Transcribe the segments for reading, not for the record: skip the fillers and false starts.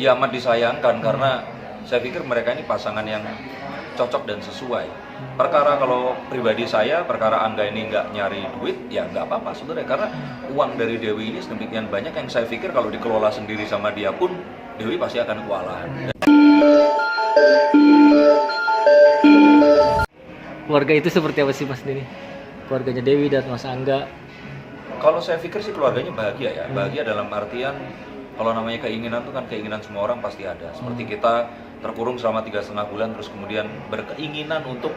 Ya amat disayangkan karena saya pikir mereka ini pasangan yang cocok dan sesuai. Perkara kalau pribadi saya, perkara Angga ini nggak nyari duit, ya nggak apa-apa sebenarnya. Karena uang dari Dewi ini sedemikian banyak yang saya pikir kalau dikelola sendiri sama dia pun, Dewi pasti akan kewalahan. Keluarga itu seperti apa sih Mas Denny? Keluarganya Dewi dan Mas Angga. Kalau saya pikir sih keluarganya bahagia ya. Bahagia dalam artian kalau namanya keinginan itu kan keinginan semua orang pasti ada. Seperti kita terkurung selama 3,5 bulan terus kemudian berkeinginan untuk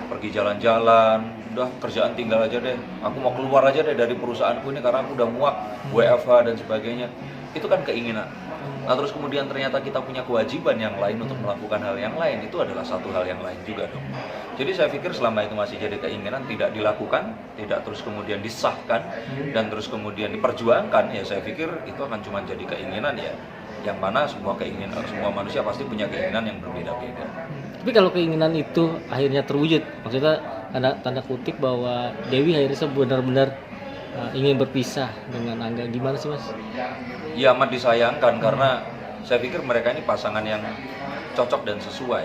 pergi jalan-jalan, udah kerjaan tinggal aja deh, aku mau keluar aja deh dari perusahaanku ini karena aku udah muak, WFH dan sebagainya. Itu kan keinginan. Nah terus kemudian ternyata kita punya kewajiban yang lain untuk melakukan hal yang lain, itu adalah satu hal yang lain juga dong. Jadi saya pikir selama itu masih jadi keinginan, tidak dilakukan, tidak terus kemudian disahkan dan terus kemudian diperjuangkan, ya saya pikir itu akan cuma jadi keinginan ya. Yang mana semua manusia pasti punya keinginan yang berbeda-beda. Tapi kalau keinginan itu akhirnya terwujud, maksudnya tanda kutip bahwa Dewi akhirnya benar-benar ingin berpisah dengan Angga, gimana sih Mas? Ya amat disayangkan karena saya pikir mereka ini pasangan yang cocok dan sesuai.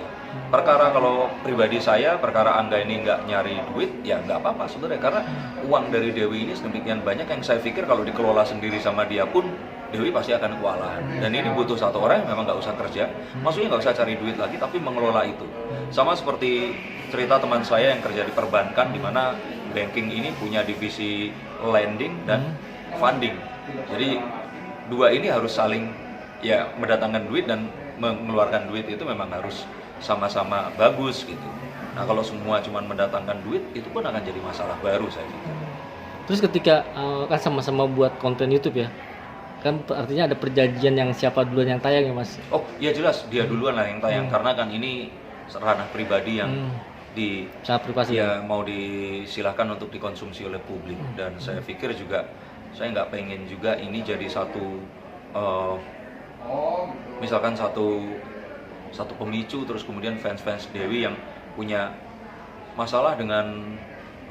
Perkara kalau pribadi saya, perkara Angga ini nggak nyari duit, ya nggak apa-apa sebenarnya. Karena uang dari Dewi ini sedemikian banyak yang saya pikir kalau dikelola sendiri sama dia pun, Dewi pasti akan kewalahan. Dan ini butuh satu orang yang memang nggak usah kerja, maksudnya nggak usah cari duit lagi, tapi mengelola itu. Sama seperti cerita teman saya yang kerja di perbankan, di mana banking ini punya divisi lending dan funding. Jadi dua ini harus saling ya mendatangkan duit dan mengeluarkan duit itu memang harus sama-sama bagus gitu. Nah kalau semua cuma mendatangkan duit, itu pun akan jadi masalah baru saya pikir. Terus ketika kan sama-sama buat konten YouTube ya, kan artinya ada perjanjian yang siapa duluan yang tayang ya Mas? Oh iya jelas dia duluan lah yang tayang karena kan ini ranah pribadi yang sangat privasi ya mau disilahkan untuk dikonsumsi oleh publik. Dan saya pikir juga saya nggak pengen juga ini jadi satu misalkan satu pemicu terus kemudian fans Dewi yang punya masalah dengan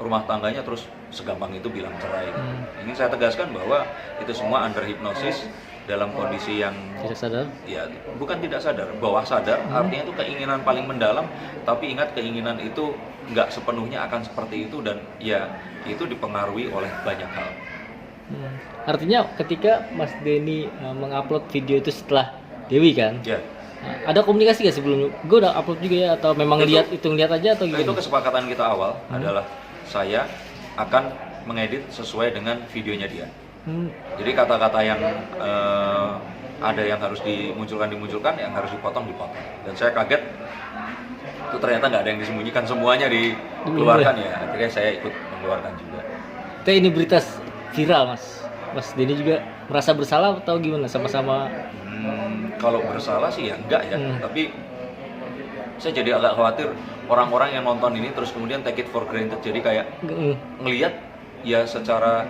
rumah tangganya terus segampang itu bilang cerai. Ingin saya tegaskan bahwa itu semua under hipnosis dalam kondisi yang tidak sadar. Ya, bukan tidak sadar, bawah sadar. Artinya itu keinginan paling mendalam, tapi ingat keinginan itu nggak sepenuhnya akan seperti itu dan ya itu dipengaruhi oleh banyak hal. Artinya ketika Mas Denny mengupload video itu setelah Dewi kan? Ya. Ada komunikasi gak sebelumnya? Gue udah upload juga ya atau memang lihat aja atau gimana? Itu kesepakatan kita awal adalah saya akan mengedit sesuai dengan videonya dia. Jadi kata-kata yang ada yang harus dimunculkan, yang harus dipotong. Dan saya kaget, itu ternyata nggak ada yang disembunyikan, semuanya dikeluarkan ya. Akhirnya saya ikut mengeluarkan juga. Kayak ini berita viral Mas Denny juga merasa bersalah atau gimana sama-sama? Kalau bersalah sih ya enggak ya, tapi saya jadi agak khawatir orang-orang yang nonton ini terus kemudian take it for granted, jadi kayak ngelihat ya secara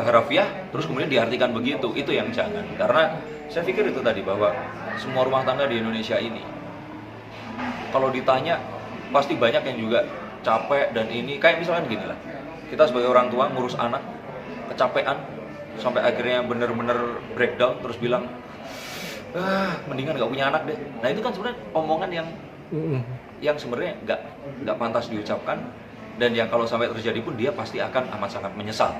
harafiah terus kemudian diartikan begitu, itu yang jangan. Karena saya pikir itu tadi bahwa semua rumah tangga di Indonesia ini kalau ditanya pasti banyak yang juga capek dan ini kayak misalkan gini lah, kita sebagai orang tua ngurus anak kecapean sampai akhirnya bener-bener breakdown terus bilang mendingan gak punya anak deh. Nah itu kan sebenarnya omongan yang sebenarnya nggak pantas diucapkan dan yang kalau sampai terjadi pun dia pasti akan amat sangat menyesal.